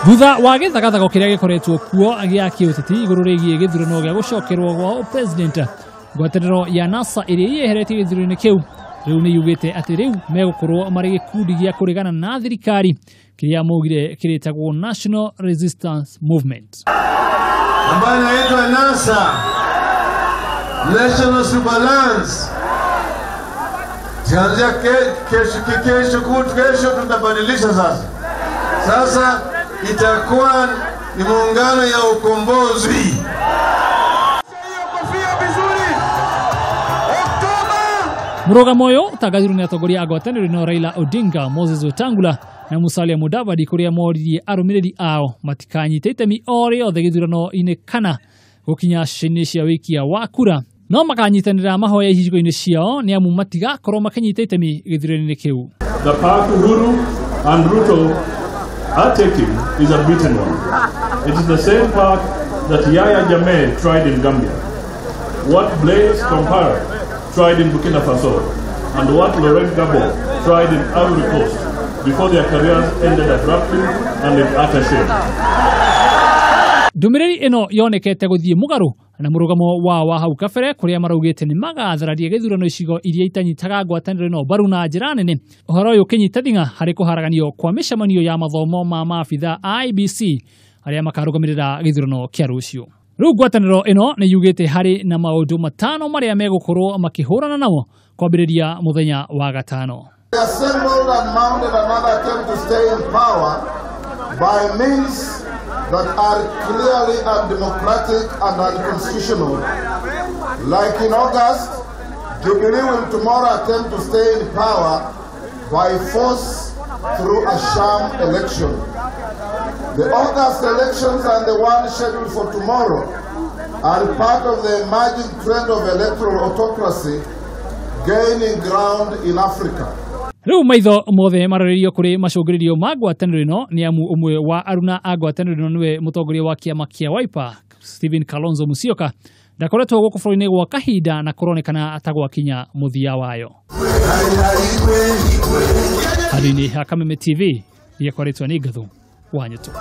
Thutha wa gĩthagathago kĩrĩa gĩkoretwo kuo gĩa kĩũteti igũrũ rĩgiĩ gĩthurano gĩa gũcokerwo gwa president, ngwatanĩro ya NASA ĩrĩa yeheretie gĩthurano kĩu rĩu nĩ yugĩte atĩ rĩu megũkorwo marĩ gĩkundi gĩa kũregana na thirikari kĩrĩa maugire kĩrĩtagwo National Resistance Movement. Ambayo inaitwa NASA, National Surveillance. Tuanzia kesho tutabadilisha sasa. Sasa itakuwa ni muungano ya ukombozi. Murugamo ũyũ ũtangathirwo nĩ atongoria a ngwatanĩro ĩno Raila Odinga, Moses Wetangula na Musalia Mudavadi, kũrĩa moririe arũmĩrĩri ao matikanyite itemi o rĩothe gĩthurano-inĩ kana gũkinya ceceni cia wĩikia wa kura, no makanyitanĩra mahoya icigo-inĩ ciao nĩ amu matigakorwo makĩnyita itemi gĩthurano-inĩ kĩu. The path Uhuru and Ruto are taking is a beaten one. It is the same path that Yahya Jammeh tried in Gambia, what Blaise Compaoré tried in Burkina Faso, and what Laurent Gbagbo tried in Ivory Coast before their careers ended abruptly and in utter shame. Ndũmĩrĩri ĩno yonekete gũthiĩ mũgarũ na mũrũgamo wa hau kabere kũrĩa maraugĩte nĩ magathararia gĩthurano icigo iria itanyitaga ngwatanĩro ĩno mbaru na njĩra nene, ũhoro ũyũ ũkĩnyita thing'a harĩ kũharaganio kwa mĩcemanio ya mathomo ma maabitha IBC arĩa makarũgamĩrĩra gĩthurano kĩa rũciũ. Rĩu ngwatanĩro ĩno nĩ yugĩte harĩ na maũndũ matano marĩa megũkorwo makĩhũrana namo kwambĩrĩria mũthenya wa gatano. They assembled and mounted another attempt to stay in power by means that are clearly undemocratic and unconstitutional. Like in August, Jubilee will tomorrow attempt to stay in power by force through a sham election. The August elections and the one scheduled for tomorrow are part of the emerging trend of electoral autocracy gaining ground in Africa. Rĩu maitho mothe mararĩrio kũrĩ macũngĩrĩrio ma ngwatanĩro ĩno nĩ amu ũmwe wa aruna a ngwatanĩro ĩno nĩwe mũtongoria wa kĩama kĩa Wiper, Stephen Kalonzo Musyoka, ndakoretwo gũkũ bũrũri-inĩ gwa kahinda na kũronekana atagwakinya mũthia wayo. Handũ-inĩ ha Kameme TV, gĩakoretwo nĩ Ngathu wa Nyũtũ.